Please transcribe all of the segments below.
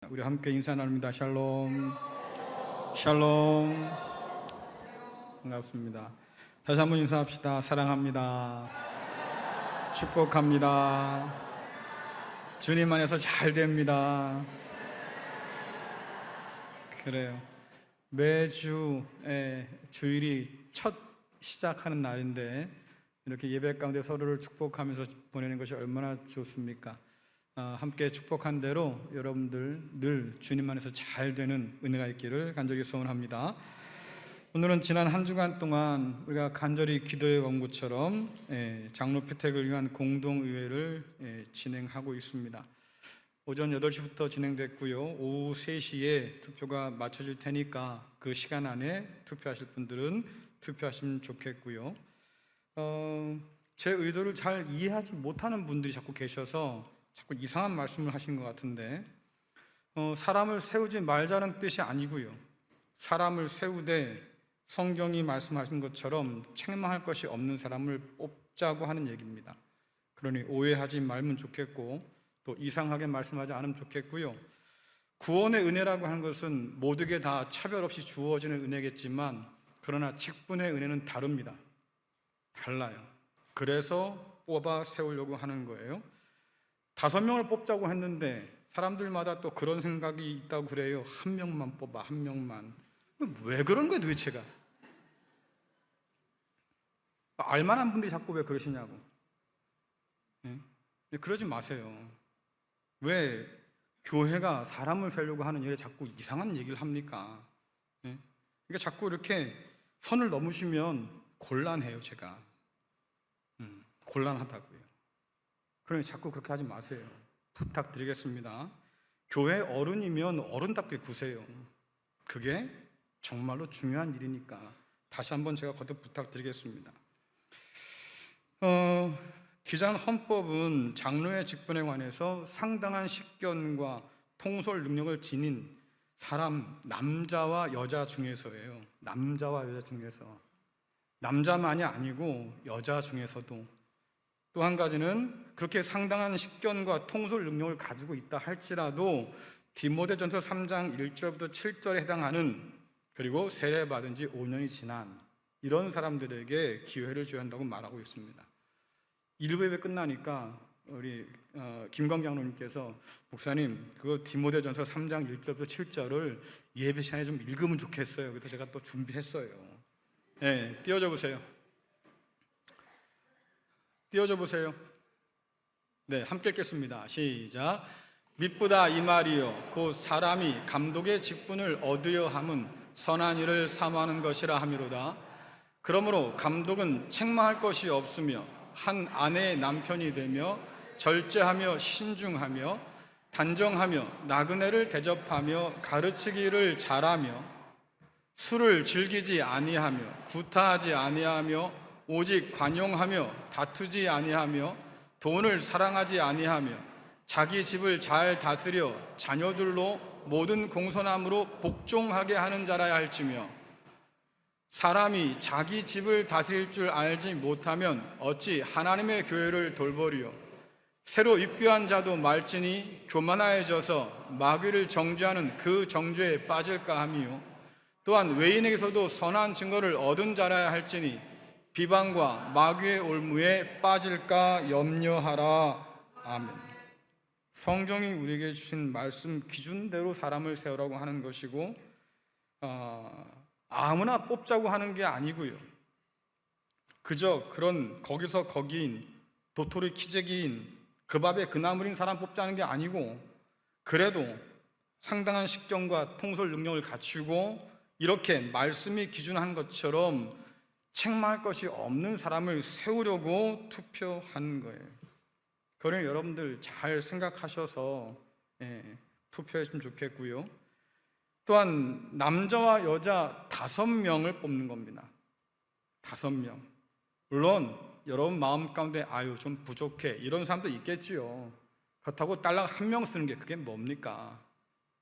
우리 함께 인사 나눕니다. 샬롬, 샬롬. 반갑습니다. 다시 한번 인사합시다. 사랑합니다. 축복합니다. 주님 안에서 잘 됩니다. 그래요. 매주 주일이 첫 시작하는 날인데 이렇게 예배 가운데 서로를 축복하면서 보내는 것이 얼마나 좋습니까? 함께 축복한 대로 여러분들 늘 주님 안에서 잘 되는 은혜가 있기를 간절히 소원합니다. 오늘은 지난 한 주간 동안 우리가 간절히 기도해 온 것처럼 장로 피택을 위한 공동의회를 진행하고 있습니다. 오전 8시부터 진행됐고요. 오후 3시에 투표가 마쳐질 테니까 그 시간 안에 투표하실 분들은 투표하시면 좋겠고요. 제 의도를 잘 이해하지 못하는 분들이 자꾸 계셔서 자꾸 이상한 말씀을 하신 것 같은데, 사람을 세우지 말자는 뜻이 아니고요. 사람을 세우되 성경이 말씀하신 것처럼 책망할 것이 없는 사람을 뽑자고 하는 얘기입니다. 그러니 오해하지 말면 좋겠고 또 이상하게 말씀하지 않으면 좋겠고요. 구원의 은혜라고 하는 것은 모두에게 다 차별 없이 주어지는 은혜겠지만, 그러나 직분의 은혜는 다릅니다. 달라요. 그래서 뽑아 세우려고 하는 거예요. 5명을 뽑자고 했는데 사람들마다 또 그런 생각이 있다고 그래요. 1명만 뽑아, 1명만. 왜 그런 거예요 도대체가? 알만한 분들이 자꾸 왜 그러시냐고. 그러지 마세요. 왜 교회가 사람을 세우려고 하는 일에 자꾸 이상한 얘기를 합니까? 그러니까 자꾸 이렇게 선을 넘으시면 곤란해요. 제가 곤란하다고요. 그러니 자꾸 그렇게 하지 마세요. 부탁드리겠습니다. 교회 어른이면 어른답게 구세요. 그게 정말로 중요한 일이니까 다시 한번 제가 거듭 부탁드리겠습니다. 기장 헌법은 장로의 직분에 관해서 상당한 식견과 통솔 능력을 지닌 사람, 남자와 여자 중에서예요. 남자와 여자 중에서. 남자만이 아니고 여자 중에서도. 또 한 가지는 그렇게 상당한 식견과 통솔 능력을 가지고 있다 할지라도 디모데전서 3장 1절부터 7절에 해당하는, 그리고 세례받은 지 5년이 지난 이런 사람들에게 기회를 줘야 한다고 말하고 있습니다. 1부 예배 끝나니까 우리 김광 장로님께서 목사님 그거 디모데전서 3장 1절부터 7절을 예배 시간에 좀 읽으면 좋겠어요. 그래서 제가 또 준비했어요. 띄워줘 보세요. 띄워줘 보세요. 네, 함께 읽겠습니다. 시작. mit보다 이 말이요 곧 사람이 감독의 직분을 얻으려 함은 선한 일을 사모하는 것이라 함이로다. 그러므로 감독은 책망할 것이 없으며 한 아내의 남편이 되며 절제하며 신중하며 단정하며 나그네를 대접하며 가르치기를 잘하며 술을 즐기지 아니하며 구타하지 아니하며 오직 관용하며 다투지 아니하며 돈을 사랑하지 아니하며 자기 집을 잘 다스려 자녀들로 모든 공손함으로 복종하게 하는 자라야 할지며, 사람이 자기 집을 다스릴 줄 알지 못하면 어찌 하나님의 교회를 돌보리요. 새로 입교한 자도 말지니 교만하여져서 마귀를 정죄하는 그 정죄에 빠질까 하미요. 또한 외인에게서도 선한 증거를 얻은 자라야 할지니 비방과 마귀의 올무에 빠질까 염려하라. 아멘. 성경이 우리에게 주신 말씀 기준대로 사람을 세우라고 하는 것이고, 아무나 뽑자고 하는 게 아니고요. 그저 그런 거기서 거기인 도토리 키재기인 그 밥에 그 나물인 사람 뽑자는 게 아니고, 그래도 상당한 식견과 통솔 능력을 갖추고 이렇게 말씀이 기준한 것처럼 책망할 것이 없는 사람을 세우려고 투표한 거예요. 그러니 여러분들 잘 생각하셔서 투표했으면 좋겠고요. 또한 남자와 여자 5명을 뽑는 겁니다. 5명. 물론 여러분 마음 가운데 아유 좀 부족해 이런 사람도 있겠지요. 그렇다고 딸랑 1명 쓰는 게 그게 뭡니까?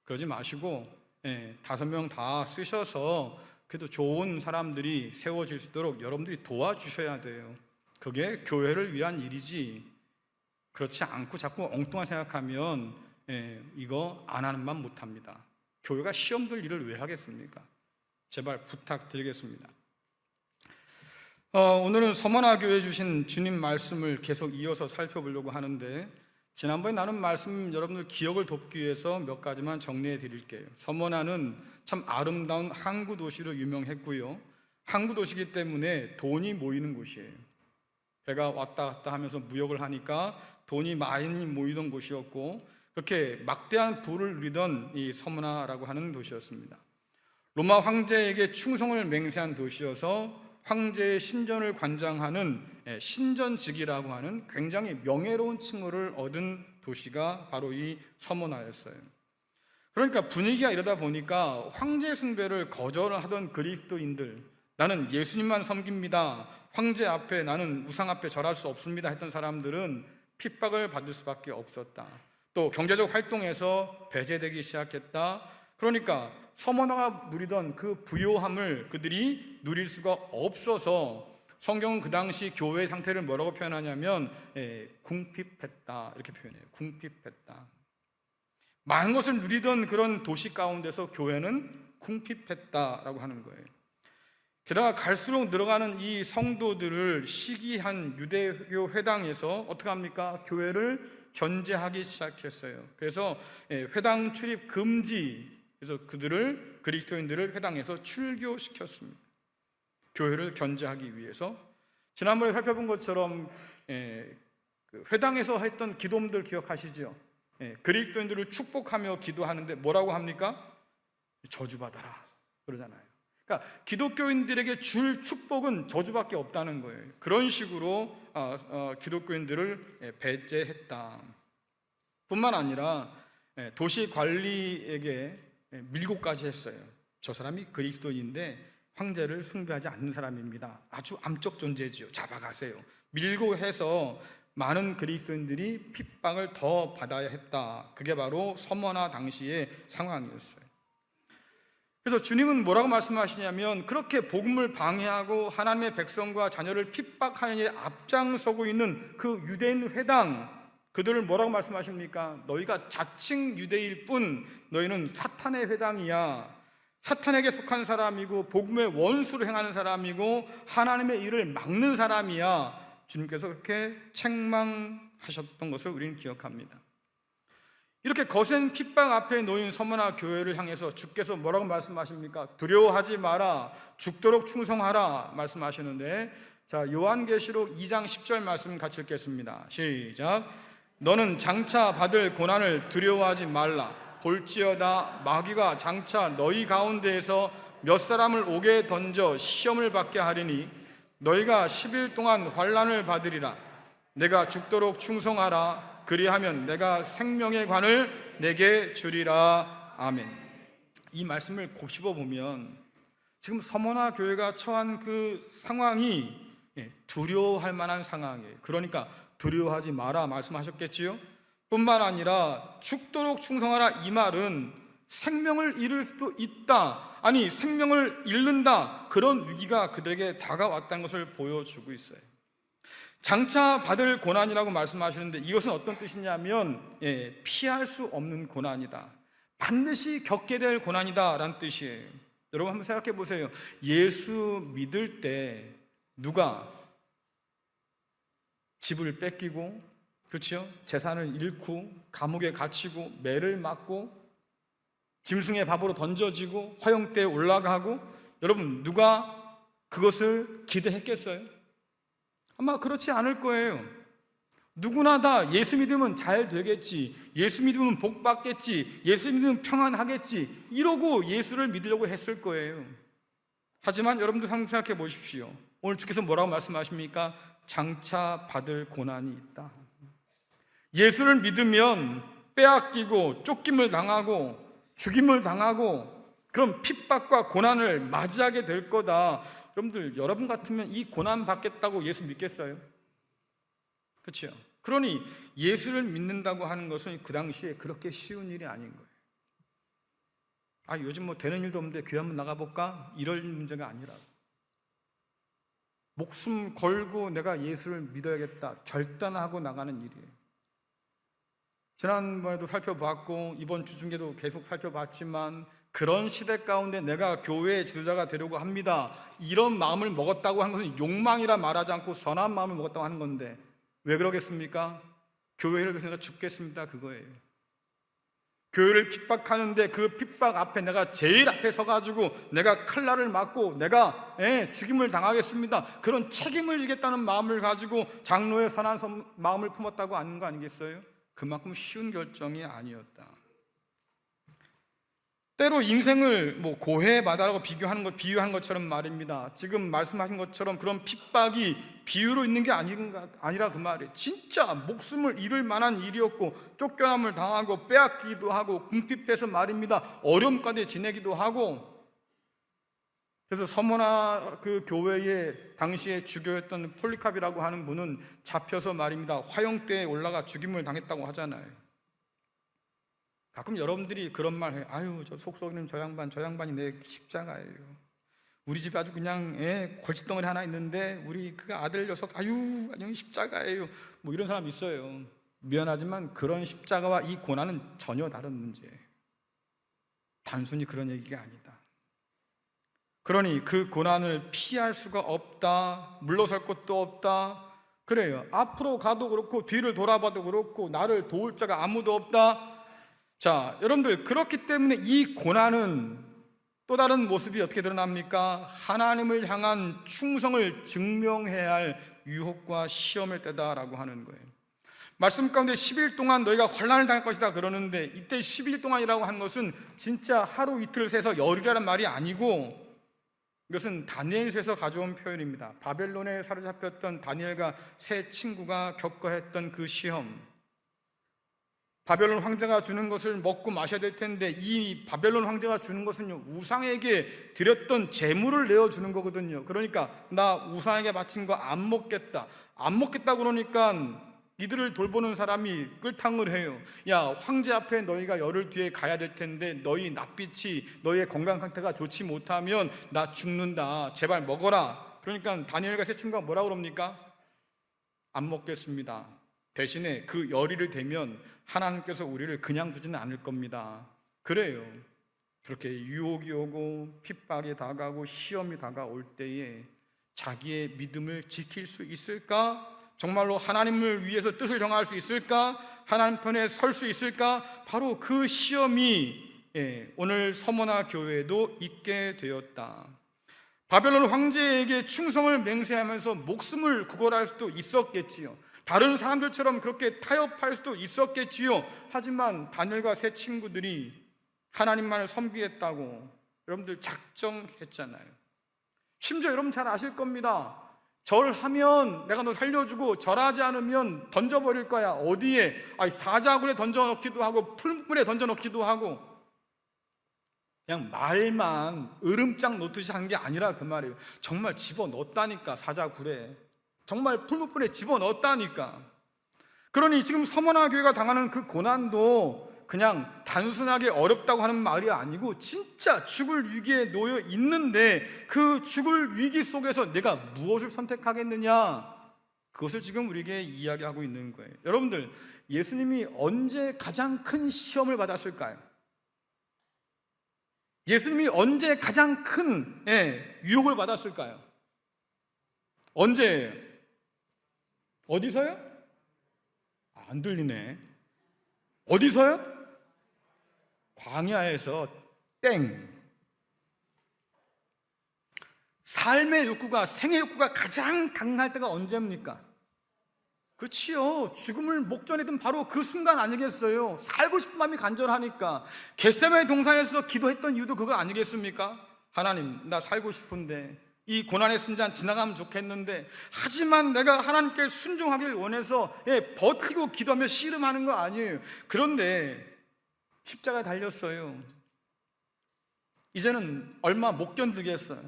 그러지 마시고 5명 다 쓰셔서 그래도 좋은 사람들이 세워질 수 있도록 여러분들이 도와주셔야 돼요. 그게 교회를 위한 일이지, 그렇지 않고 자꾸 엉뚱한 생각하면 이거 안 하는 만 못합니다. 교회가 시험들 일을 왜 하겠습니까? 제발 부탁드리겠습니다. 오늘은 서머나 교회 주신 주님 말씀을 계속 이어서 살펴보려고 하는데, 지난번에 나눈 말씀 여러분들 기억을 돕기 위해서 몇 가지만 정리해 드릴게요. 서머나는 참 아름다운 항구 도시로 유명했고요, 항구 도시이기 때문에 돈이 모이는 곳이에요. 배가 왔다 갔다 하면서 무역을 하니까 돈이 많이 모이던 곳이었고, 그렇게 막대한 부를 누리던 이 서머나라고 하는 도시였습니다. 로마 황제에게 충성을 맹세한 도시여서 황제의 신전을 관장하는 신전직이라고 하는 굉장히 명예로운 칭호를 얻은 도시가 바로 이 서머나였어요. 그러니까 분위기가 이러다 보니까 황제 숭배를 거절하던 그리스도인들, 나는 예수님만 섬깁니다, 황제 앞에, 나는 우상 앞에 절할 수 없습니다 했던 사람들은 핍박을 받을 수밖에 없었다. 또 경제적 활동에서 배제되기 시작했다. 그러니까 서머나가 누리던 그 부요함을 그들이 누릴 수가 없어서 성경은 그 당시 교회의 상태를 뭐라고 표현하냐면 궁핍했다 이렇게 표현해요. 궁핍했다. 많은 것을 누리던 그런 도시 가운데서 교회는 궁핍했다라고 하는 거예요. 게다가 갈수록 늘어가는 이 성도들을 시기한 유대교 회당에서 어떻게 합니까? 교회를 견제하기 시작했어요. 그래서 회당 출입 금지, 그래서 그리스도인들을 회당에서 출교시켰습니다. 교회를 견제하기 위해서. 지난번에 살펴본 것처럼 회당에서 했던 기도문들 기억하시죠? 그리스도인들을 축복하며 기도하는데 뭐라고 합니까? 저주받아라 그러잖아요. 그러니까 기독교인들에게 줄 축복은 저주밖에 없다는 거예요. 그런 식으로 기독교인들을 배제했다. 뿐만 아니라 도시 관리에게 밀고까지 했어요. 저 사람이 그리스도인인데 황제를 숭배하지 않는 사람입니다. 아주 암적 존재지요. 잡아가세요. 밀고 해서 많은 그리스도인들이 핍박을 더 받아야 했다. 그게 바로 서머나 당시의 상황이었어요. 그래서 주님은 뭐라고 말씀하시냐면, 그렇게 복음을 방해하고 하나님의 백성과 자녀를 핍박하는 일에 앞장서고 있는 그 유대인 회당, 그들을 뭐라고 말씀하십니까? 너희가 자칭 유대일 뿐 너희는 사탄의 회당이야. 사탄에게 속한 사람이고 복음의 원수로 행하는 사람이고 하나님의 일을 막는 사람이야. 주님께서 그렇게 책망하셨던 것을 우리는 기억합니다. 이렇게 거센 핍박 앞에 놓인 서머나 교회를 향해서 주께서 뭐라고 말씀하십니까? 두려워하지 마라, 죽도록 충성하라 말씀하시는데, 자, 요한계시록 2장 10절 말씀 같이 읽겠습니다. 시작. 너는 장차 받을 고난을 두려워하지 말라. 볼지어다 마귀가 장차 너희 가운데에서 몇 사람을 옥에 던져 시험을 받게 하리니 너희가 10일 동안 환난을 받으리라. 내가 죽도록 충성하라. 그리하면 내가 생명의 관을 내게 주리라. 아멘. 이 말씀을 곱씹어 보면 지금 서머나 교회가 처한 그 상황이 두려워할 만한 상황이에요. 그러니까 두려워하지 마라 말씀하셨겠지요? 뿐만 아니라 죽도록 충성하라, 이 말은 생명을 잃을 수도 있다, 아니 생명을 잃는다, 그런 위기가 그들에게 다가왔다는 것을 보여주고 있어요. 장차 받을 고난이라고 말씀하시는데 이것은 어떤 뜻이냐면 피할 수 없는 고난이다, 반드시 겪게 될 고난이다 라는 뜻이에요. 여러분 한번 생각해 보세요. 예수 믿을 때 누가 집을 뺏기고, 그렇죠? 재산을 잃고 감옥에 갇히고 매를 맞고 짐승의 밥으로 던져지고 화형대에 올라가고, 여러분 누가 그것을 기대했겠어요? 아마 그렇지 않을 거예요. 누구나 다 예수 믿으면 잘 되겠지, 예수 믿으면 복 받겠지, 예수 믿으면 평안하겠지, 이러고 예수를 믿으려고 했을 거예요. 하지만 여러분들 생각해 보십시오. 오늘 주께서 뭐라고 말씀하십니까? 장차 받을 고난이 있다. 예수를 믿으면 빼앗기고 쫓김을 당하고 죽임을 당하고 그런 핍박과 고난을 맞이하게 될 거다. 여러분들, 여러분 같으면 이 고난 받겠다고 예수 믿겠어요? 그렇죠? 그러니 예수를 믿는다고 하는 것은 그 당시에 그렇게 쉬운 일이 아닌 거예요. 아, 요즘 뭐 되는 일도 없는데 교회 한번 나가볼까? 이럴 문제가 아니라 목숨 걸고 내가 예수를 믿어야겠다 결단하고 나가는 일이에요. 지난번에도 살펴봤고 이번 주 중에도 계속 살펴봤지만 그런 시대 가운데 내가 교회의 지도자가 되려고 합니다, 이런 마음을 먹었다고 하는 것은 욕망이라 말하지 않고 선한 마음을 먹었다고 하는 건데 왜 그러겠습니까? 교회를 위해서 내가 죽겠습니다, 그거예요. 교회를 핍박하는데 그 핍박 앞에 내가 제일 앞에 서가지고 내가 칼날을 맞고 내가 죽임을 당하겠습니다, 그런 책임을 지겠다는 마음을 가지고 장로의 선한 마음을 품었다고 하는 거 아니겠어요? 그만큼 쉬운 결정이 아니었다. 때로 인생을 고해바다라고 비유한 것처럼 말입니다. 지금 말씀하신 것처럼 그런 핍박이 비유로 있는 게 아니라 그 말이에요. 진짜 목숨을 잃을 만한 일이었고 쫓겨남을 당하고 빼앗기기도 하고 궁핍해서 말입니다, 어려움 가운데 지내기도 하고. 그래서 서머나 그 교회의 당시에 주교였던 폴리캅이라고 하는 분은 잡혀서 말입니다, 화형대에 올라가 죽임을 당했다고 하잖아요. 가끔 여러분들이 그런 말 해요. 아유, 저 속썩이는 저 양반이 내 십자가예요. 우리 집에 아주 그냥 골칫덩어리 하나 있는데 우리 그 아들 녀석 아유 십자가예요. 이런 사람 있어요. 미안하지만 그런 십자가와 이 고난은 전혀 다른 문제예요. 단순히 그런 얘기가 아니다. 그러니 그 고난을 피할 수가 없다, 물러설 것도 없다. 그래요. 앞으로 가도 그렇고 뒤를 돌아봐도 그렇고 나를 도울 자가 아무도 없다. 자, 여러분들, 그렇기 때문에 이 고난은 또 다른 모습이 어떻게 드러납니까? 하나님을 향한 충성을 증명해야 할 유혹과 시험일 때다라고 하는 거예요. 말씀 가운데 10일 동안 너희가 환난을 당할 것이다 그러는데 이때 10일 동안이라고 한 것은 진짜 하루 이틀 세서 열이라는 말이 아니고 이것은 다니엘서에서 가져온 표현입니다. 바벨론에 사로잡혔던 다니엘과 세 친구가 겪어야 했던 그 시험, 바벨론 황제가 주는 것을 먹고 마셔야 될 텐데 이 바벨론 황제가 주는 것은요, 우상에게 드렸던 제물을 내어주는 거거든요. 그러니까 나 우상에게 바친 거 안 먹겠다 그러니까 이들을 돌보는 사람이 끌탕을 해요. 야, 황제 앞에 너희가 열흘 뒤에 가야 될 텐데 너희 낯빛이, 너희의 건강 상태가 좋지 못하면 나 죽는다, 제발 먹어라. 그러니까 다니엘과 세 친구가 뭐라고 그럽니까? 안 먹겠습니다. 대신에 그 열흘이 되면 하나님께서 우리를 그냥 두지는 않을 겁니다. 그래요. 그렇게 유혹이 오고 핍박이 다가오고 시험이 다가올 때에 자기의 믿음을 지킬 수 있을까? 정말로 하나님을 위해서 뜻을 정할 수 있을까? 하나님 편에 설 수 있을까? 바로 그 시험이 오늘 서머나 교회에도 있게 되었다. 바벨론 황제에게 충성을 맹세하면서 목숨을 구걸할 수도 있었겠지요. 다른 사람들처럼 그렇게 타협할 수도 있었겠지요. 하지만 다니엘과 세 친구들이 하나님만을 섬기겠다고 여러분들 작정했잖아요. 심지어 여러분 잘 아실 겁니다. 절하면 내가 너 살려주고 절하지 않으면 던져버릴 거야. 어디에? 사자굴에 던져넣기도 하고 풀물에 던져넣기도 하고. 그냥 말만 으름장 놓듯이 한 게 아니라 그 말이에요. 정말 집어넣었다니까, 사자굴에. 정말 풀무불에 집어넣었다니까. 그러니 지금 서머나 교회가 당하는 그 고난도 그냥 단순하게 어렵다고 하는 말이 아니고 진짜 죽을 위기에 놓여 있는데 그 죽을 위기 속에서 내가 무엇을 선택하겠느냐, 그것을 지금 우리에게 이야기하고 있는 거예요. 여러분들, 예수님이 언제 가장 큰 시험을 받았을까요? 예수님이 언제 가장 큰 유혹을 받았을까요? 언제예요? 어디서요? 안 들리네. 어디서요? 광야에서. 땡. 삶의 욕구가, 생의 욕구가 가장 강할 때가 언제입니까? 그렇지요. 죽음을 목전에 든 바로 그 순간 아니겠어요? 살고 싶은 마음이 간절하니까. 겟세마네 동산에서 기도했던 이유도 그거 아니겠습니까? 하나님, 나 살고 싶은데 이 고난의 순간 지나가면 좋겠는데, 하지만 내가 하나님께 순종하길 원해서 버티고 기도하며 씨름하는 거 아니에요. 그런데 십자가에 달렸어요. 이제는 얼마 못 견디겠어요.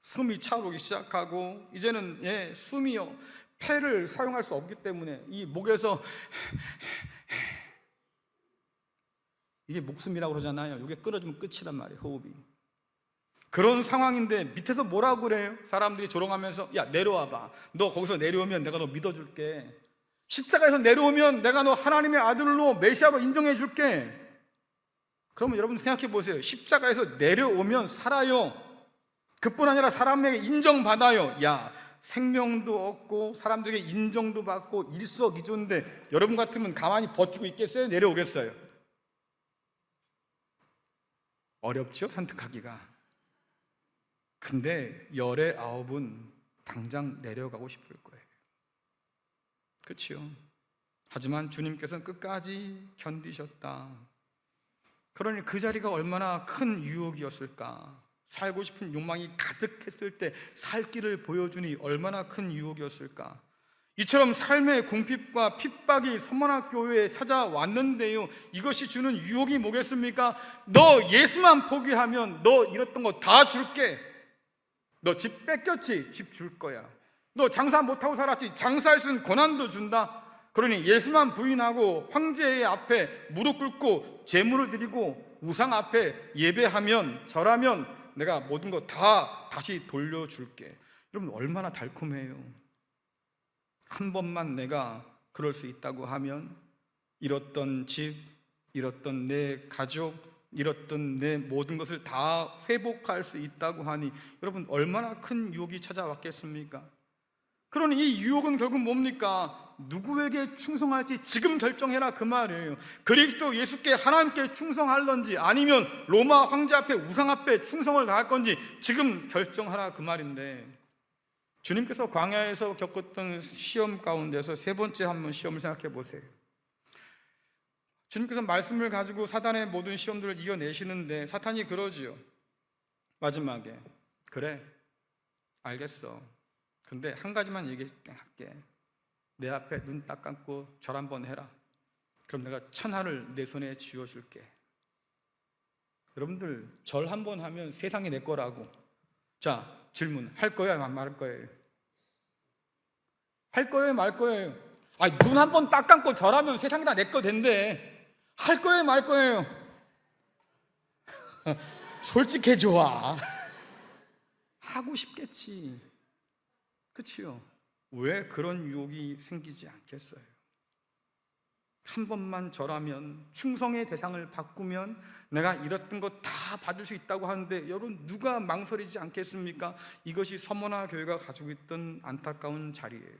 숨이 차오르기 시작하고 이제는 숨이요, 폐를 사용할 수 없기 때문에 이 목에서 이게 목숨이라고 그러잖아요. 이게 끊어지면 끝이란 말이에요, 호흡이. 그런 상황인데 밑에서 뭐라고 그래요? 사람들이 조롱하면서 야, 내려와봐. 너 거기서 내려오면 내가 너 믿어줄게. 십자가에서 내려오면 내가 너 하나님의 아들로 메시아로 인정해 줄게. 그러면 여러분 생각해 보세요. 십자가에서 내려오면 살아요. 그뿐 아니라 사람에게 인정받아요. 야, 생명도 얻고 사람들에게 인정도 받고 일석이조인데 여러분 같으면 가만히 버티고 있겠어요? 내려오겠어요? 어렵죠? 선택하기가. 근데 열의 아홉은 당장 내려가고 싶을 거예요. 그렇지요? 하지만 주님께서는 끝까지 견디셨다. 그러니 그 자리가 얼마나 큰 유혹이었을까. 살고 싶은 욕망이 가득했을 때 살 길을 보여주니 얼마나 큰 유혹이었을까. 이처럼 삶의 궁핍과 핍박이 서문학교회에 찾아왔는데요, 이것이 주는 유혹이 뭐겠습니까? 너 예수만 포기하면 너 잃었던 거 다 줄게. 너 집 뺏겼지? 집 줄 거야. 너 장사 못하고 살았지? 장사할 수 있는 권한도 준다. 그러니 예수만 부인하고 황제 앞에 무릎 꿇고 제물을 드리고 우상 앞에 예배하면, 절하면 내가 모든 거 다 다시 돌려줄게. 여러분 얼마나 달콤해요. 한 번만 내가 그럴 수 있다고 하면 잃었던 집, 잃었던 내 가족, 잃었던 내 모든 것을 다 회복할 수 있다고 하니 여러분 얼마나 큰 유혹이 찾아왔겠습니까? 그러니 이 유혹은 결국 뭡니까? 누구에게 충성할지 지금 결정해라, 그 말이에요. 그리스도 예수께, 하나님께 충성할런지 아니면 로마 황제 앞에, 우상 앞에 충성을 다할 건지 지금 결정하라, 그 말인데, 주님께서 광야에서 겪었던 시험 가운데서 세 번째 한번 시험을 생각해 보세요. 주님께서 말씀을 가지고 사단의 모든 시험들을 이겨내시는데 사탄이 그러지요. 마지막에 그래, 알겠어. 근데 한 가지만 얘기할게. 내 앞에 눈 딱 감고 절 한번 해라. 그럼 내가 천하를 내 손에 쥐어줄게. 여러분들 절 한번 하면 세상이 내 거라고. 자, 질문. 할 거예요? 말 거예요? 할 거예요? 말 거예요? 눈 한 번 딱 감고 절하면 세상이 다 내 거 된대. 할 거예요? 말 거예요? 솔직해져 와. 하고 싶겠지. 그치요? 왜 그런 유혹이 생기지 않겠어요? 한 번만 절하면, 충성의 대상을 바꾸면 내가 잃었던 거 다 받을 수 있다고 하는데 여러분 누가 망설이지 않겠습니까? 이것이 서머나 교회가 가지고 있던 안타까운 자리예요.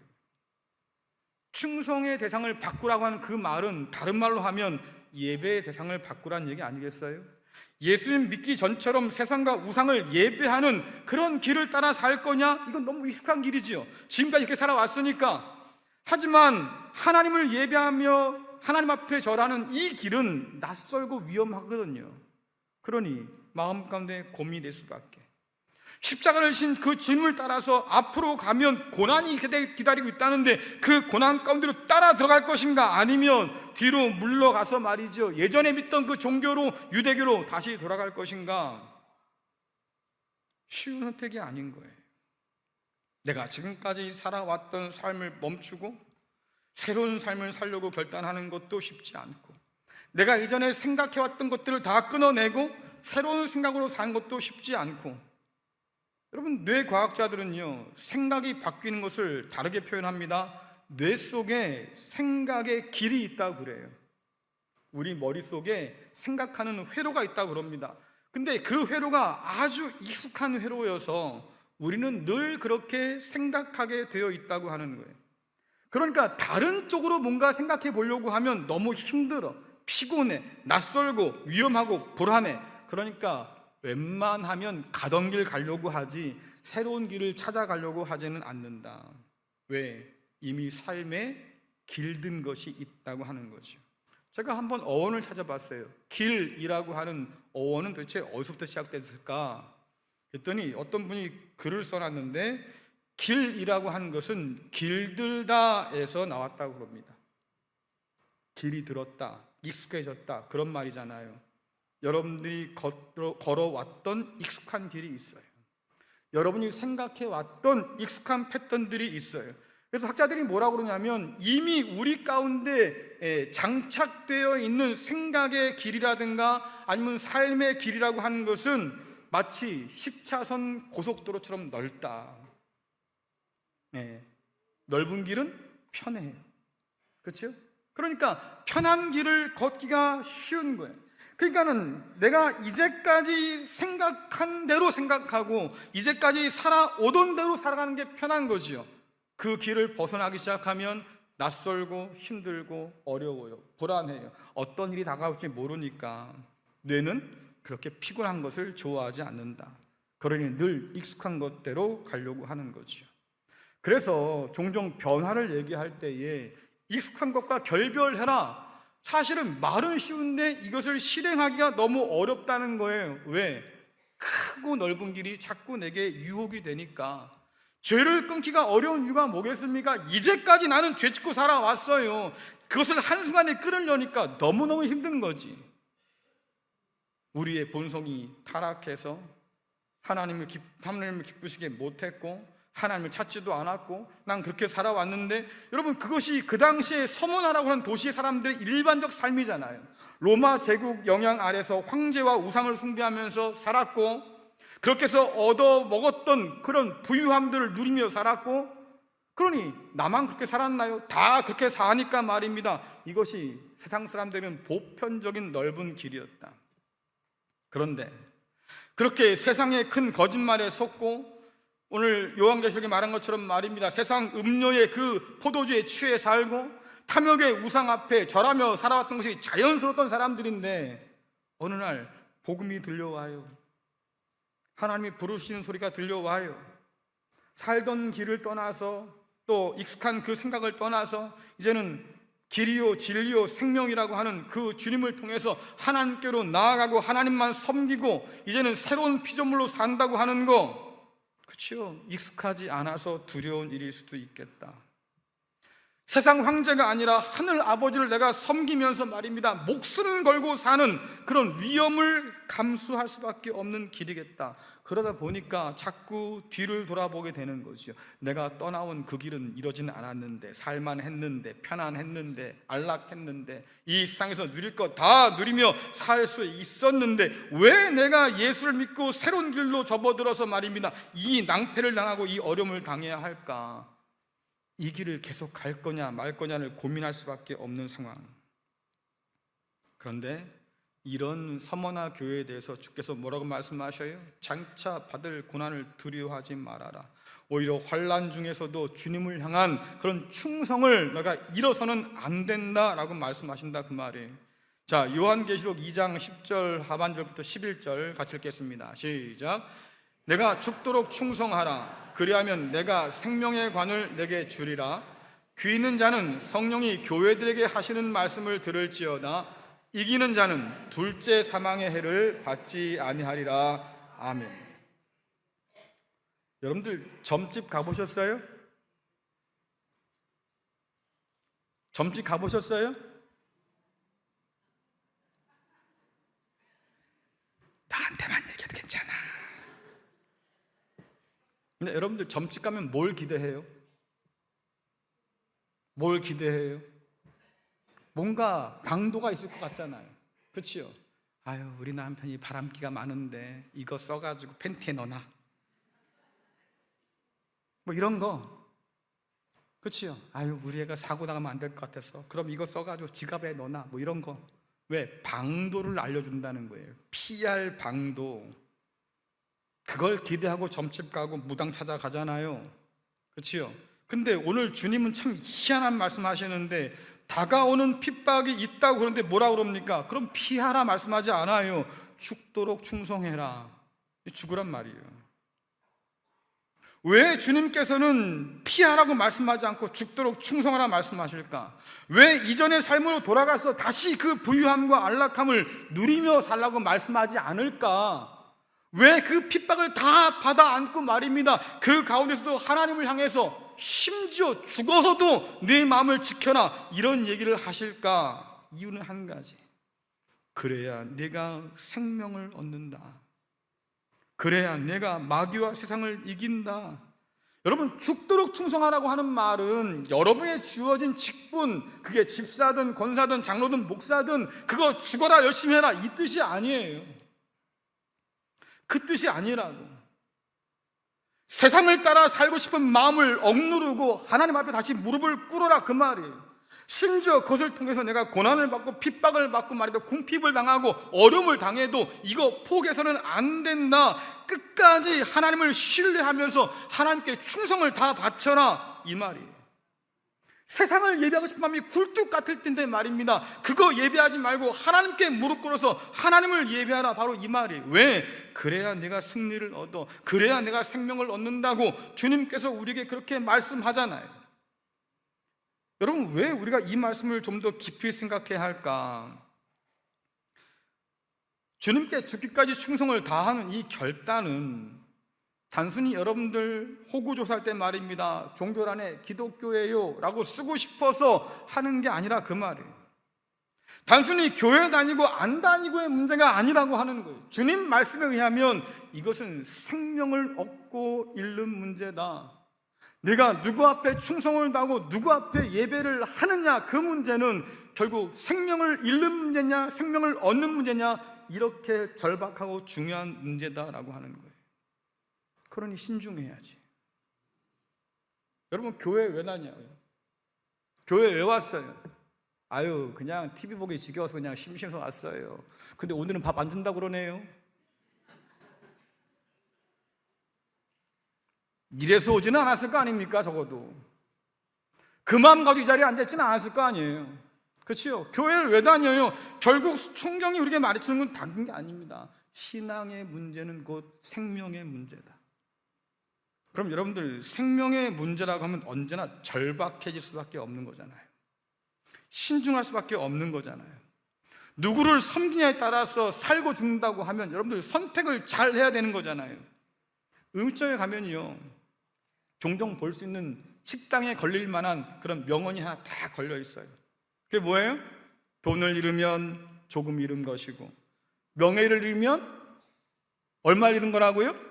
충성의 대상을 바꾸라고 하는 그 말은 다른 말로 하면 예배의 대상을 바꾸라는 얘기 아니겠어요? 예수님 믿기 전처럼 세상과 우상을 예배하는 그런 길을 따라 살 거냐? 이건 너무 익숙한 길이지요. 지금까지 이렇게 살아왔으니까. 하지만 하나님을 예배하며 하나님 앞에 절하는 이 길은 낯설고 위험하거든요. 그러니 마음 가운데 고민이 될 수밖에. 십자가를 진 그 짐을 따라서 앞으로 가면 고난이 기다리고 있다는데 그 고난 가운데로 따라 들어갈 것인가, 아니면 뒤로 물러가서 말이죠, 예전에 믿던 그 종교로, 유대교로 다시 돌아갈 것인가. 쉬운 선택이 아닌 거예요. 내가 지금까지 살아왔던 삶을 멈추고 새로운 삶을 살려고 결단하는 것도 쉽지 않고, 내가 이전에 생각해왔던 것들을 다 끊어내고 새로운 생각으로 사는 것도 쉽지 않고. 여러분, 뇌과학자들은요, 생각이 바뀌는 것을 다르게 표현합니다. 뇌 속에 생각의 길이 있다고 그래요. 우리 머릿속에 생각하는 회로가 있다고 그럽니다. 근데 그 회로가 아주 익숙한 회로여서 우리는 늘 그렇게 생각하게 되어 있다고 하는 거예요. 그러니까 다른 쪽으로 뭔가 생각해 보려고 하면 너무 힘들어, 피곤해, 낯설고 위험하고 불안해. 그러니까 웬만하면 가던 길 가려고 하지 새로운 길을 찾아가려고 하지는 않는다. 왜? 이미 삶에 길든 것이 있다고 하는 거죠. 제가 한번 어원을 찾아봤어요. 길이라고 하는 어원은 도대체 어디서부터 시작됐을까? 그랬더니 어떤 분이 글을 써놨는데, 길이라고 하는 것은 길들다에서 나왔다고 그럽니다. 길이 들었다, 익숙해졌다, 그런 말이잖아요. 여러분들이 걸어왔던 익숙한 길이 있어요. 여러분이 생각해왔던 익숙한 패턴들이 있어요. 그래서 학자들이 뭐라고 그러냐면, 이미 우리 가운데 장착되어 있는 생각의 길이라든가 아니면 삶의 길이라고 하는 것은 마치 10차선 고속도로처럼 넓다. 넓은 길은 편해요. 그렇죠? 그러니까 편한 길을 걷기가 쉬운 거예요. 그러니까는 내가 이제까지 생각한 대로 생각하고 이제까지 살아오던 대로 살아가는 게 편한 거지요. 그 길을 벗어나기 시작하면 낯설고 힘들고 어려워요. 불안해요. 어떤 일이 다가올지 모르니까 뇌는 그렇게 피곤한 것을 좋아하지 않는다. 그러니 늘 익숙한 것대로 가려고 하는 거죠. 그래서 종종 변화를 얘기할 때에 익숙한 것과 결별해라. 사실은 말은 쉬운데 이것을 실행하기가 너무 어렵다는 거예요. 왜? 크고 넓은 길이 자꾸 내게 유혹이 되니까. 죄를 끊기가 어려운 이유가 뭐겠습니까? 이제까지 나는 죄 짓고 살아왔어요. 그것을 한순간에 끊으려니까 너무너무 힘든 거지. 우리의 본성이 타락해서 하나님을 기쁘시게 못했고 하나님을 찾지도 않았고 난 그렇게 살아왔는데, 여러분 그것이 그 당시에 서머나라고 하는 도시의 사람들의 일반적 삶이잖아요. 로마 제국 영향 아래서 황제와 우상을 숭배하면서 살았고 그렇게 해서 얻어먹었던 그런 부유함들을 누리며 살았고, 그러니 나만 그렇게 살았나요? 다 그렇게 사니까 말입니다. 이것이 세상 사람들은 보편적인 넓은 길이었다. 그런데 그렇게 세상의 큰 거짓말에 속고 오늘 요한계시록에 말한 것처럼 말입니다. 세상 음료의 그 포도주에 취해 살고 탐욕의 우상 앞에 절하며 살아왔던 것이 자연스러웠던 사람들인데 어느 날 복음이 들려와요. 하나님이 부르시는 소리가 들려와요. 살던 길을 떠나서 또 익숙한 그 생각을 떠나서 이제는 길이요 진리요 생명이라고 하는 그 주님을 통해서 하나님께로 나아가고 하나님만 섬기고 이제는 새로운 피조물로 산다고 하는 거, 그렇죠? 익숙하지 않아서 두려운 일일 수도 있겠다. 세상 황제가 아니라 하늘 아버지를 내가 섬기면서 말입니다, 목숨 걸고 사는 그런 위험을 감수할 수밖에 없는 길이겠다. 그러다 보니까 자꾸 뒤를 돌아보게 되는 거죠. 내가 떠나온 그 길은 이러지는 않았는데, 살만했는데, 편안했는데, 안락했는데, 이 세상에서 누릴 거 다 누리며 살 수 있었는데 왜 내가 예수를 믿고 새로운 길로 접어들어서 말입니다 이 낭패를 당하고 이 어려움을 당해야 할까? 이 길을 계속 갈 거냐 말 거냐를 고민할 수밖에 없는 상황. 그런데 이런 서머나 교회에 대해서 주께서 뭐라고 말씀하셔요? 장차 받을 고난을 두려워하지 말아라. 오히려 환난 중에서도 주님을 향한 그런 충성을 내가 잃어서는 안 된다라고 말씀하신다, 그 말이에요. 자, 요한계시록 2장 10절 하반절부터 11절 같이 읽겠습니다. 시작. 내가 죽도록 충성하라. 그리하면 내가 생명의 관을 내게 주리라. 귀 있는 자는 성령이 교회들에게 하시는 말씀을 들을지어다. 이기는 자는 둘째 사망의 해를 받지 아니하리라. 아멘. 여러분들 점집 가보셨어요? 점집 가보셨어요? 나한테만 얘기해도 괜찮아. 근데 여러분들 점집 가면 뭘 기대해요? 뭘 기대해요? 뭔가 강도가 있을 것 같잖아요. 그렇죠? 아유, 우리 남편이 바람기가 많은데 이거 써가지고 팬티에 넣어놔, 뭐 이런 거. 그렇죠? 아유, 우리 애가 사고 나가면 안 될 것 같아서 그럼 이거 써가지고 지갑에 넣어놔, 뭐 이런 거. 왜? 방도를 알려준다는 거예요. 피할 방도. 그걸 기대하고 점집 가고 무당 찾아가잖아요. 그렇죠? 근데 오늘 주님은 참 희한한 말씀하시는데 다가오는 핍박이 있다고 그러는데 뭐라 그럽니까? 그럼 피하라 말씀하지 않아요. 죽도록 충성해라, 죽으란 말이에요. 왜 주님께서는 피하라고 말씀하지 않고 죽도록 충성하라 말씀하실까? 왜 이전의 삶으로 돌아가서 다시 그 부유함과 안락함을 누리며 살라고 말씀하지 않을까? 왜 그 핍박을 다 받아 안고 말입니다 그 가운데서도 하나님을 향해서 심지어 죽어서도 내 마음을 지켜라 이런 얘기를 하실까? 이유는 한 가지. 그래야 내가 생명을 얻는다. 그래야 내가 마귀와 세상을 이긴다. 여러분, 죽도록 충성하라고 하는 말은 여러분의 주어진 직분, 그게 집사든 권사든 장로든 목사든 그거 죽어라 열심히 해라 이 뜻이 아니에요. 그 뜻이 아니라고. 세상을 따라 살고 싶은 마음을 억누르고 하나님 앞에 다시 무릎을 꿇어라 그 말이에요. 심지어 그것을 통해서 내가 고난을 받고 핍박을 받고 말이다 궁핍을 당하고 어려움을 당해도 이거 포기해서는 안 된다. 끝까지 하나님을 신뢰하면서 하나님께 충성을 다 바쳐라, 이 말이에요. 세상을 예배하고 싶은 마음이 굴뚝 같을 텐데 말입니다. 그거 예배하지 말고 하나님께 무릎 꿇어서 하나님을 예배하라, 바로 이 말이에요. 왜? 그래야 내가 승리를 얻어, 그래야 내가 생명을 얻는다고 주님께서 우리에게 그렇게 말씀하잖아요. 여러분, 왜 우리가 이 말씀을 좀 더 깊이 생각해야 할까? 주님께 죽기까지 충성을 다하는 이 결단은 단순히 여러분들 호구조사할 때 말입니다, 종교란에 기독교예요 라고 쓰고 싶어서 하는 게 아니라 그 말이에요. 단순히 교회 다니고 안 다니고의 문제가 아니라고 하는 거예요. 주님 말씀에 의하면 이것은 생명을 얻고 잃는 문제다. 내가 누구 앞에 충성을 다하고 누구 앞에 예배를 하느냐, 그 문제는 결국 생명을 잃는 문제냐 생명을 얻는 문제냐, 이렇게 절박하고 중요한 문제다라고 하는 거예요. 그러니 신중해야지. 여러분, 교회 왜 다녀요? 교회 왜 왔어요? 아유, 그냥 TV 보기 지겨워서 그냥 심심해서 왔어요. 근데 오늘은 밥 안 준다고 그러네요. 이래서 오지는 않았을 거 아닙니까? 적어도 그 마음 가지고 이 자리에 앉아있지는 않았을 거 아니에요. 그렇죠? 교회를 왜 다녀요? 결국 성경이 우리에게 가르치는 건 다른 게 아닙니다. 신앙의 문제는 곧 생명의 문제다. 그럼 여러분들, 생명의 문제라고 하면 언제나 절박해질 수밖에 없는 거잖아요. 신중할 수밖에 없는 거잖아요. 누구를 섬기냐에 따라서 살고 죽는다고 하면 여러분들 선택을 잘 해야 되는 거잖아요. 음식점에 가면요, 종종 볼 수 있는 식당에 걸릴 만한 그런 명언이 하나 다 걸려 있어요. 그게 뭐예요? 돈을 잃으면 조금 잃은 것이고, 명예를 잃으면 얼마를 잃은 거라고요?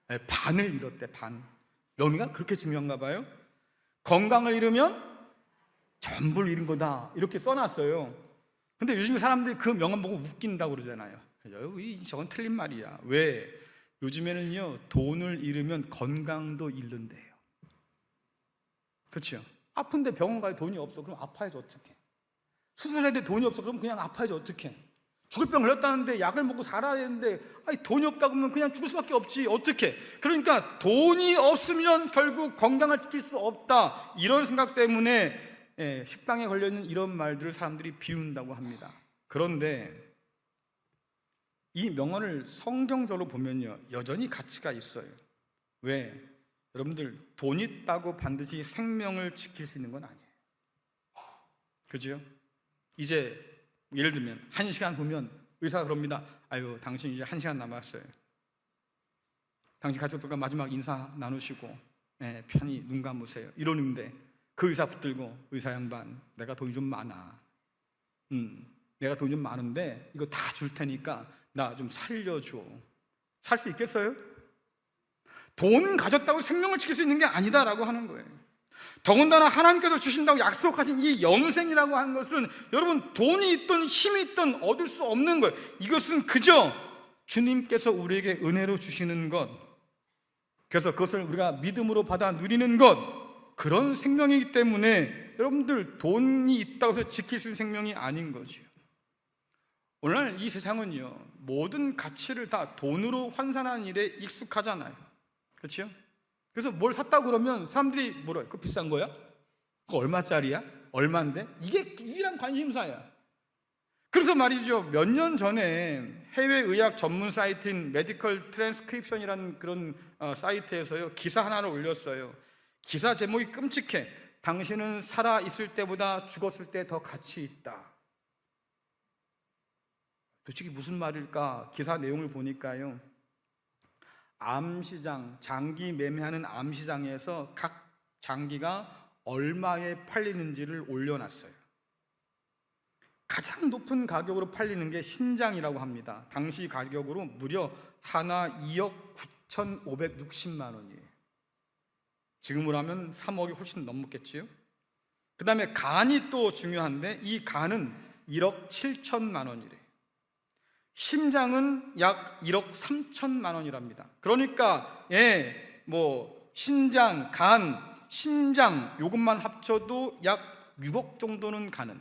네, 반을 잃었대, 반. 명예가 그렇게 중요한가 봐요. 건강을 잃으면 전부를 잃은 거다, 이렇게 써놨어요. 근데 요즘 사람들이 그 명언 보고 웃긴다고 그러잖아요. 저건 틀린 말이야. 왜? 요즘에는요, 돈을 잃으면 건강도 잃는데요. 그렇죠? 아픈데 병원 가야 돈이 없어. 그럼 아파야지 어떡해. 수술해야 돼, 돈이 없어. 그럼 그냥 아파야지 어떡해. 죽을 병 걸렸다는데 약을 먹고 살아야 되는데 돈이 없다 그러면 그냥 죽을 수밖에 없지, 어떡해. 그러니까 돈이 없으면 결국 건강을 지킬 수 없다, 이런 생각 때문에 식당에 걸려있는 이런 말들을 사람들이 비운다고 합니다. 그런데 이 명언을 성경적으로 보면요, 여전히 가치가 있어요. 왜? 여러분들, 돈 있다고 반드시 생명을 지킬 수 있는 건 아니에요. 그죠? 이제 예를 들면 1시간 후면 의사가 그럽니다. 아유, 당신 이제 1시간 남았어요. 당신 가족들과 마지막 인사 나누시고 편히 눈 감으세요. 이러는데 그 의사 붙들고, 의사 양반, 내가 돈이 좀 많아. 내가 돈이 좀 많은데 이거 다 줄 테니까 나 좀 살려줘. 살 수 있겠어요? 돈 가졌다고 생명을 지킬 수 있는 게 아니다라고 하는 거예요. 더군다나 하나님께서 주신다고 약속하신 이 영생이라고 하는 것은 여러분, 돈이 있든 힘이 있든 얻을 수 없는 거예요. 이것은 그저 주님께서 우리에게 은혜로 주시는 것, 그래서 그것을 우리가 믿음으로 받아 누리는 것, 그런 생명이기 때문에 여러분들, 돈이 있다고 해서 지킬 수 있는 생명이 아닌 거죠. 오늘날 이 세상은요, 모든 가치를 다 돈으로 환산하는 일에 익숙하잖아요. 그렇죠? 그래서 뭘 샀다고 그러면 사람들이 뭐라, 그거 비싼 거야? 그거 얼마짜리야? 얼마인데? 이게 유일한 관심사야. 그래서 말이죠, 몇 년 전에 해외의학 전문 사이트인 메디컬 트랜스크립션이라는 그런 사이트에서요, 기사 하나를 올렸어요. 기사 제목이 끔찍해. 당신은 살아있을 때보다 죽었을 때 더 가치 있다. 도대체 무슨 말일까? 기사 내용을 보니까요, 암시장, 장기 매매하는 암시장에서 각 장기가 얼마에 팔리는지를 올려놨어요. 가장 높은 가격으로 팔리는 게 신장이라고 합니다. 당시 가격으로 무려 하나 2억 9,560만 원이에요. 지금으로 하면 3억이 훨씬 넘었겠지요. 그 다음에 간이 또 중요한데, 이 간은 1억 7천만 원이래요. 심장은 약 1억 3천만 원이랍니다. 그러니까 신장, 간, 심장 요것만 합쳐도 약 6억 정도는 가는,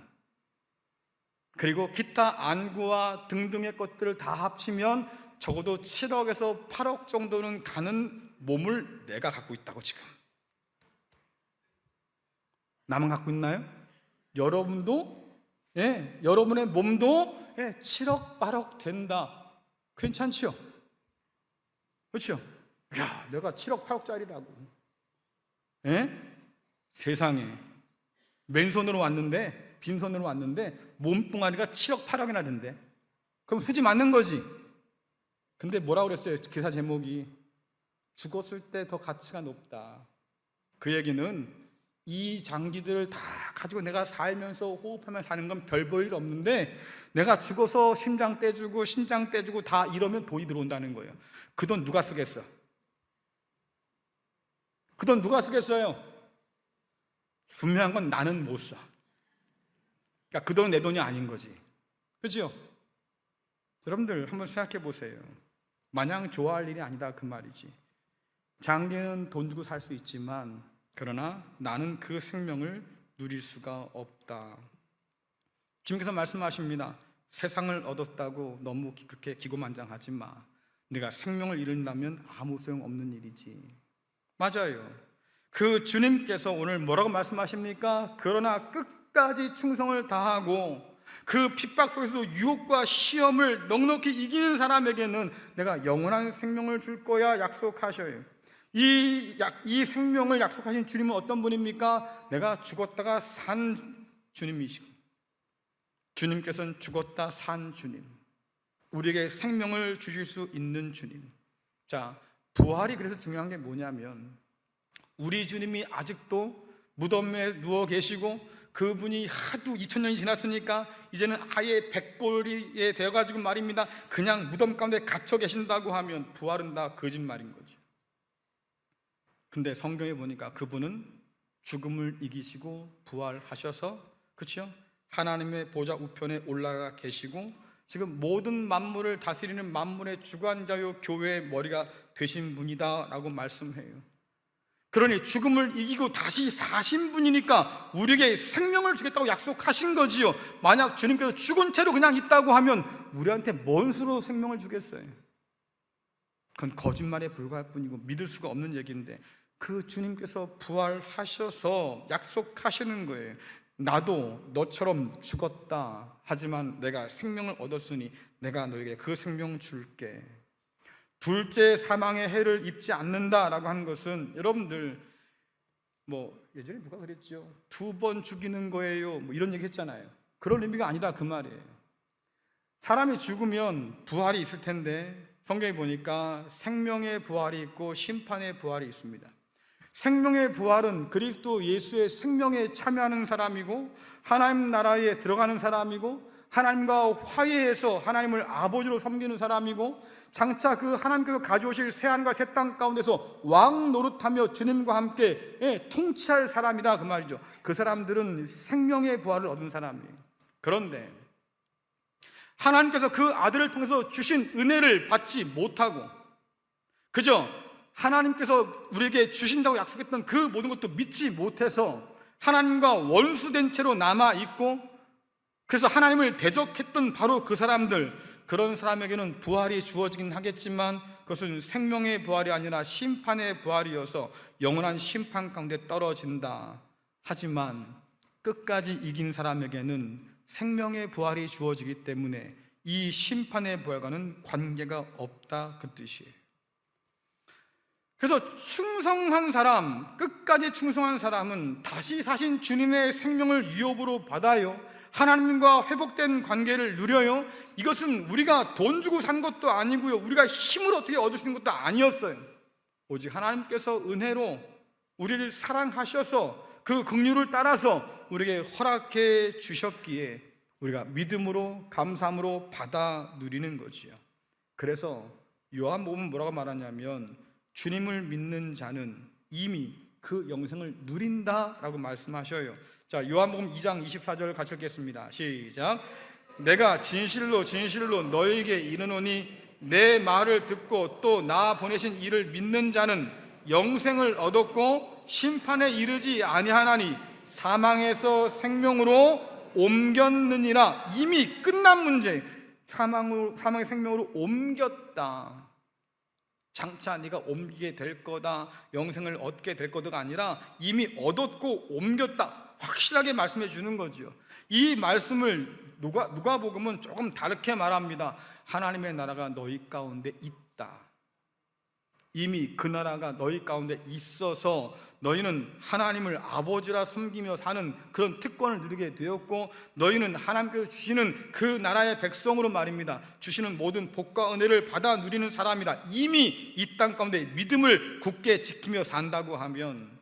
그리고 기타 안구와 등등의 것들을 다 합치면 적어도 7억에서 8억 정도는 가는 몸을 내가 갖고 있다고. 지금 나만 갖고 있나요? 여러분도, 여러분의 몸도 7억 8억 된다. 괜찮죠? 그렇죠? 야, 내가 7억 8억짜리라고. 세상에, 맨손으로 왔는데, 빈손으로 왔는데 몸뚱아리가 7억 8억이나 된대. 그럼 수지 맞는 거지. 근데 뭐라고 그랬어요? 기사 제목이 죽었을 때 더 가치가 높다. 그 얘기는 이 장기들을 다 가지고 내가 살면서 호흡하며 사는 건 별 볼 일 없는데, 내가 죽어서 심장 떼주고 신장 떼주고 다 이러면 돈이 들어온다는 거예요. 그 돈 누가 쓰겠어? 그 돈 누가 쓰겠어요? 분명한 건 나는 못 써. 그러니까 그 돈은 내 돈이 아닌 거지. 그렇죠? 여러분들 한번 생각해 보세요. 마냥 좋아할 일이 아니다 그 말이지. 장기는 돈 주고 살 수 있지만, 그러나 나는 그 생명을 누릴 수가 없다. 주님께서 말씀하십니다. 세상을 얻었다고 너무 그렇게 기고만장하지 마. 네가 생명을 잃는다면 아무 소용없는 일이지. 맞아요. 그 주님께서 오늘 뭐라고 말씀하십니까? 그러나 끝까지 충성을 다하고 그 핍박 속에서도 유혹과 시험을 넉넉히 이기는 사람에게는 내가 영원한 생명을 줄 거야 약속하셔요. 이 생명을 약속하신 주님은 어떤 분입니까? 내가 죽었다가 산 주님이시고, 주님께서는 죽었다 산 주님, 우리에게 생명을 주실 수 있는 주님. 자, 부활이 그래서 중요한 게 뭐냐면, 우리 주님이 아직도 무덤에 누워 계시고 그분이 하도 2000년이 지났으니까 이제는 아예 백골이 되어가지고 말입니다, 그냥 무덤 가운데 갇혀 계신다고 하면 부활은 다 거짓말인 거죠. 근데 성경에 보니까 그분은 죽음을 이기시고 부활하셔서, 그렇죠? 하나님의 보좌 우편에 올라가 계시고 지금 모든 만물을 다스리는 만물의 주관자요 교회의 머리가 되신 분이다 라고 말씀해요. 그러니 죽음을 이기고 다시 사신 분이니까 우리에게 생명을 주겠다고 약속하신 거지요. 만약 주님께서 죽은 채로 그냥 있다고 하면 우리한테 뭔 수로 생명을 주겠어요? 그건 거짓말에 불과할 뿐이고 믿을 수가 없는 얘기인데, 그 주님께서 부활하셔서 약속하시는 거예요. 나도 너처럼 죽었다. 하지만 내가 생명을 얻었으니 내가 너에게 그 생명 줄게. 둘째 사망의 해를 입지 않는다라고 하는 것은, 여러분들 예전에 누가 그랬죠? 2번 죽이는 거예요, 이런 얘기 했잖아요. 그런 의미가 아니다 그 말이에요. 사람이 죽으면 부활이 있을 텐데, 성경에 보니까 생명의 부활이 있고 심판의 부활이 있습니다. 생명의 부활은 그리스도 예수의 생명에 참여하는 사람이고 하나님 나라에 들어가는 사람이고 하나님과 화해해서 하나님을 아버지로 섬기는 사람이고, 장차 그 하나님께서 가져오실 새하늘과 새 땅 가운데서 왕 노릇하며 주님과 함께 통치할 사람이다 그 말이죠. 그 사람들은 생명의 부활을 얻은 사람이에요. 그런데 하나님께서 그 아들을 통해서 주신 은혜를 받지 못하고, 그저 하나님께서 우리에게 주신다고 약속했던 그 모든 것도 믿지 못해서 하나님과 원수된 채로 남아있고, 그래서 하나님을 대적했던 바로 그 사람들, 그런 사람에게는 부활이 주어지긴 하겠지만 그것은 생명의 부활이 아니라 심판의 부활이어서 영원한 심판 가운데 떨어진다. 하지만 끝까지 이긴 사람에게는 생명의 부활이 주어지기 때문에 이 심판의 부활과는 관계가 없다 그 뜻이에요. 그래서 충성한 사람, 끝까지 충성한 사람은 다시 사신 주님의 생명을 유업으로 받아요. 하나님과 회복된 관계를 누려요. 이것은 우리가 돈 주고 산 것도 아니고요, 우리가 힘을 어떻게 얻을 수 있는 것도 아니었어요. 오직 하나님께서 은혜로 우리를 사랑하셔서 그 긍휼을 따라서 우리에게 허락해 주셨기에 우리가 믿음으로 감사함으로 받아 누리는 거지요. 그래서 요한복음은 뭐라고 말하냐면, 주님을 믿는 자는 이미 그 영생을 누린다라고 말씀하셔요. 자, 요한복음 2장 24절 같이 읽겠습니다. 시작. 내가 진실로 진실로 너에게 이르노니 내 말을 듣고 또 나 보내신 이를 믿는 자는 영생을 얻었고 심판에 이르지 아니하나니 사망에서 생명으로 옮겼느니라. 이미 끝난 문제. 사망의 생명으로 옮겼다. 장차 네가 옮기게 될 거다, 영생을 얻게 될 거다가 아니라 이미 얻었고 옮겼다, 확실하게 말씀해 주는 거죠. 이 말씀을 누가복음은 조금 다르게 말합니다. 하나님의 나라가 너희 가운데 있다. 이미 그 나라가 너희 가운데 있어서 너희는 하나님을 아버지라 섬기며 사는 그런 특권을 누리게 되었고, 너희는 하나님께서 주시는 그 나라의 백성으로 말입니다. 주시는 모든 복과 은혜를 받아 누리는 사람이다. 이미 이 땅 가운데 믿음을 굳게 지키며 산다고 하면,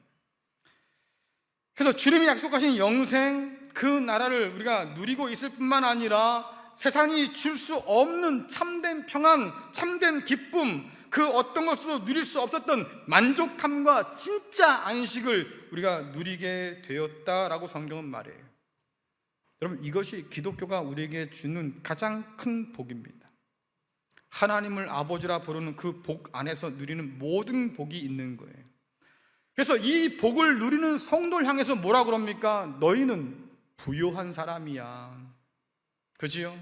그래서 주님이 약속하신 영생, 그 나라를 우리가 누리고 있을 뿐만 아니라 세상이 줄 수 없는 참된 평안, 참된 기쁨, 그 어떤 것으로 누릴 수 없었던 만족함과 진짜 안식을 우리가 누리게 되었다라고 성경은 말해요. 여러분, 이것이 기독교가 우리에게 주는 가장 큰 복입니다. 하나님을 아버지라 부르는 그 복 안에서 누리는 모든 복이 있는 거예요. 그래서 이 복을 누리는 성도를 향해서 뭐라 그럽니까? 너희는 부요한 사람이야. 그지요?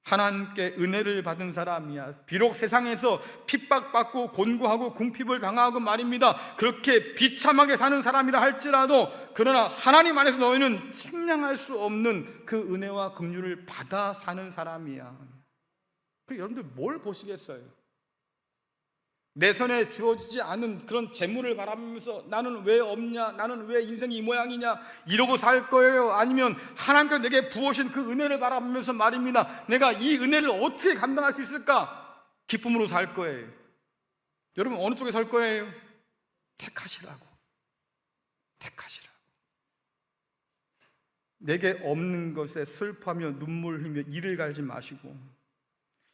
하나님께 은혜를 받은 사람이야. 비록 세상에서 핍박받고 곤고하고 궁핍을 당하고 말입니다, 그렇게 비참하게 사는 사람이라 할지라도, 그러나 하나님 안에서 너희는 측량할 수 없는 그 은혜와 긍휼을 받아 사는 사람이야. 여러분들 뭘 보시겠어요? 내 손에 주어지지 않은 그런 재물을 바라보면서 나는 왜 없냐, 나는 왜 인생이 이 모양이냐 이러고 살 거예요? 아니면 하나님께서 내게 부어신 그 은혜를 바라보면서 말입니다, 내가 이 은혜를 어떻게 감당할 수 있을까? 기쁨으로 살 거예요. 여러분, 어느 쪽에 설 거예요? 택하시라고. 내게 없는 것에 슬퍼하며 눈물 흘리며 이를 갈지 마시고,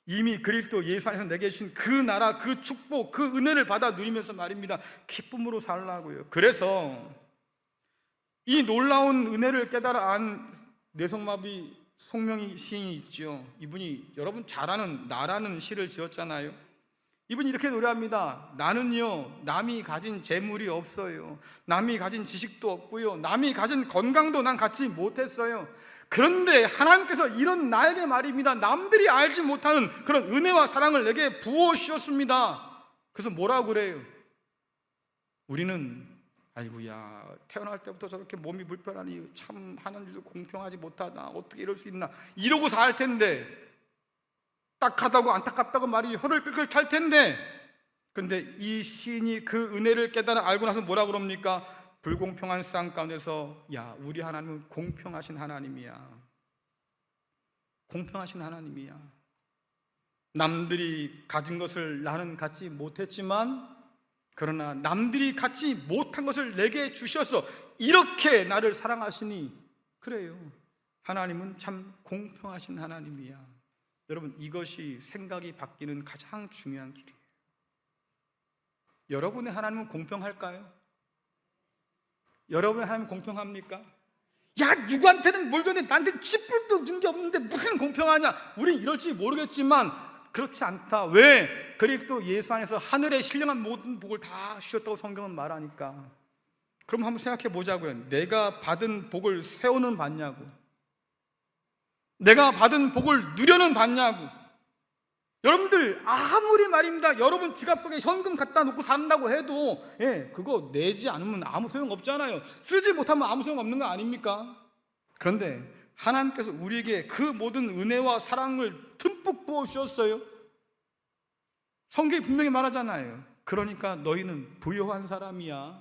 이미 그리스도 예수 안에서 내게 주신 그 나라, 그 축복, 그 은혜를 받아 누리면서 말입니다, 기쁨으로 살라고요. 그래서 이 놀라운 은혜를 깨달아 안 뇌성마비 송명희 시인이 있죠. 이분이 여러분 잘 아는 나라는 시를 지었잖아요. 이분이 이렇게 노래합니다. 나는요, 남이 가진 재물이 없어요. 남이 가진 지식도 없고요. 남이 가진 건강도 난 갖지 못했어요. 그런데 하나님께서 이런 나에게 말입니다, 남들이 알지 못하는 그런 은혜와 사랑을 내게 부어주셨습니다. 그래서 뭐라고 그래요? 우리는 아이고야, 태어날 때부터 저렇게 몸이 불편하니 참 하나님도 공평하지 못하다, 어떻게 이럴 수 있나 이러고 살 텐데, 딱하다고 안타깝다고 말이 혀를 끌끌 찰 텐데, 근데 이 시인이 그 은혜를 깨달아 알고 나서 뭐라 그럽니까? 불공평한 세상 가운데서 야, 우리 하나님은 공평하신 하나님이야. 공평하신 하나님이야. 남들이 가진 것을 나는 갖지 못했지만, 그러나 남들이 갖지 못한 것을 내게 주셔서 이렇게 나를 사랑하시니, 그래요, 하나님은 참 공평하신 하나님이야. 여러분, 이것이 생각이 바뀌는 가장 중요한 길이에요. 여러분의 하나님은 공평할까요? 여러분의 하나님 공평합니까? 야, 누구한테는 뭘 줬는데 나한테 쥐뿔도 준 게 없는데 무슨 공평하냐, 우린 이럴지 모르겠지만 그렇지 않다. 왜? 그리스도 예수 안에서 하늘에 신령한 모든 복을 다 주셨다고 성경은 말하니까. 그럼 한번 생각해 보자고요. 내가 받은 복을 세우는 받냐고, 내가 받은 복을 누려는 받냐고. 여러분들 아무리 말입니다, 여러분 지갑 속에 현금 갖다 놓고 산다고 해도 그거 내지 않으면 아무 소용 없잖아요. 쓰지 못하면 아무 소용 없는 거 아닙니까? 그런데 하나님께서 우리에게 그 모든 은혜와 사랑을 듬뿍 부어주셨어요. 성경이 분명히 말하잖아요. 그러니까 너희는 부요한 사람이야.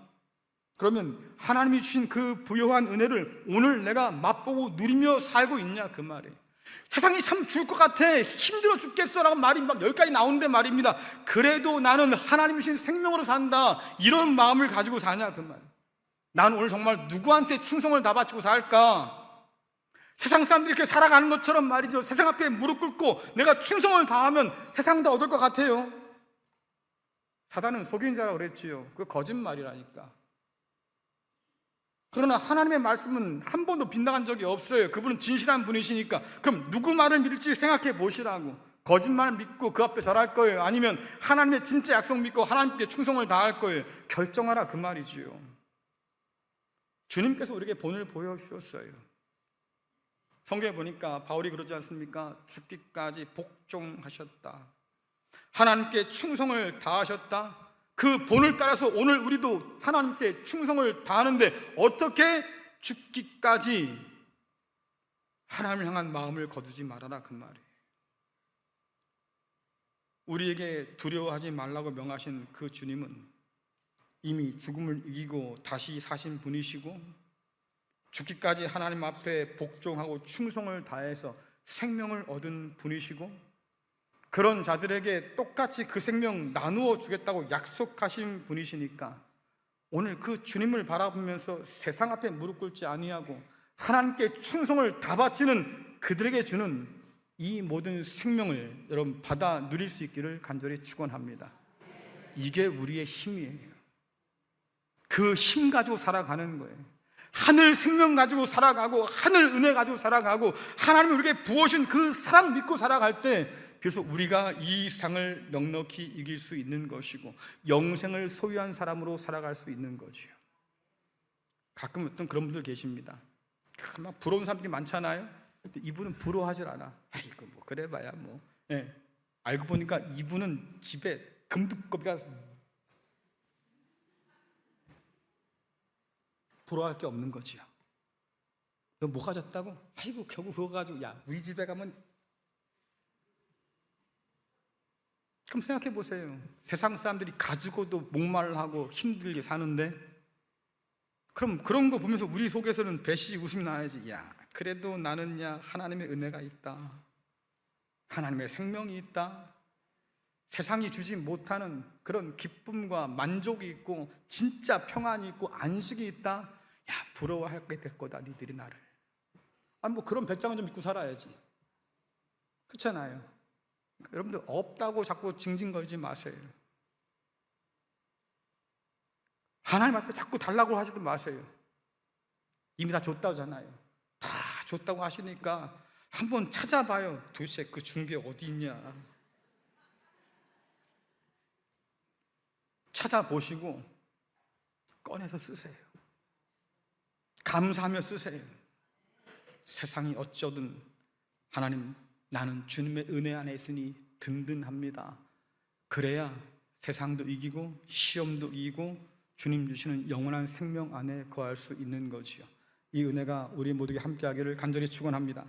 그러면 하나님이 주신 그 부요한 은혜를 오늘 내가 맛보고 누리며 살고 있냐, 그 말이에요. 세상이 참 죽을 것 같아, 힘들어 죽겠어 라고 말이 막 여기까지 나오는데 말입니다, 그래도 나는 하나님이 주신 생명으로 산다, 이런 마음을 가지고 사냐, 그 말이에요. 난 오늘 정말 누구한테 충성을 다 바치고 살까? 세상 사람들이 이렇게 살아가는 것처럼 말이죠, 세상 앞에 무릎 꿇고 내가 충성을 다하면 세상 다 얻을 것 같아요. 사단은 속인 자라고 그랬지요. 그 거짓말이라니까. 그러나 하나님의 말씀은 한 번도 빗나간 적이 없어요. 그분은 진실한 분이시니까. 그럼 누구 말을 믿을지 생각해 보시라고. 거짓말을 믿고 그 앞에 절할 거예요? 아니면 하나님의 진짜 약속 믿고 하나님께 충성을 다할 거예요? 결정하라, 그 말이지요. 주님께서 우리에게 본을 보여주셨어요. 성경에 보니까 바울이 그러지 않습니까? 죽기까지 복종하셨다, 하나님께 충성을 다하셨다. 그 본을 따라서 오늘 우리도 하나님께 충성을 다하는데 어떻게? 죽기까지 하나님을 향한 마음을 거두지 말아라, 그 말이에요. 우리에게 두려워하지 말라고 명하신 그 주님은 이미 죽음을 이기고 다시 사신 분이시고, 죽기까지 하나님 앞에 복종하고 충성을 다해서 생명을 얻은 분이시고, 그런 자들에게 똑같이 그 생명 나누어 주겠다고 약속하신 분이시니까 오늘 그 주님을 바라보면서 세상 앞에 무릎 꿇지 아니하고 하나님께 충성을 다 바치는 그들에게 주는 이 모든 생명을 여러분 받아 누릴 수 있기를 간절히 축원합니다. 이게 우리의 힘이에요. 그 힘 가지고 살아가는 거예요. 하늘 생명 가지고 살아가고 하늘 은혜 가지고 살아가고 하나님이 우리에게 부어주신 그 사랑 믿고 살아갈 때 그래서 우리가 이 세상을 넉넉히 이길 수 있는 것이고 영생을 소유한 사람으로 살아갈 수 있는 거지요. 가끔 어떤 그런 분들 계십니다. 막 부러운 사람들이 많잖아요. 근데 이분은 부러워하질 않아. 아이고 뭐 그래봐야 뭐. 예. 알고 보니까 이분은 집에 금두꺼비가 부러워할 게 없는 거지요. 너 뭐 가졌다고? 아이고 겨우 그거 가지고 야 우리 집에 가면. 그럼 생각해 보세요. 세상 사람들이 가지고도 목말라하고 힘들게 사는데, 그럼 그런 거 보면서 우리 속에서는 배시 웃음이 나야지. 야 그래도 나는 야 하나님의 은혜가 있다, 하나님의 생명이 있다, 세상이 주지 못하는 그런 기쁨과 만족이 있고 진짜 평안이 있고 안식이 있다. 야 부러워하게 될 거다 니들이 나를. 아니 뭐 그런 배짱은 좀 믿고 살아야지. 그렇잖아요. 여러분들 없다고 자꾸 징징거리지 마세요. 하나님 앞에 자꾸 달라고 하지도 마세요. 이미 다 줬다잖아요. 다 줬다고 하시니까 한번 찾아봐요. 도대체 그 준 게 어디 있냐. 찾아보시고 꺼내서 쓰세요. 감사하며 쓰세요. 세상이 어쩌든 하나님 나는 주님의 은혜 안에 있으니 든든합니다. 그래야 세상도 이기고 시험도 이기고 주님 주시는 영원한 생명 안에 거할 수 있는 거지요. 이 은혜가 우리 모두에게 함께하기를 간절히 축원합니다.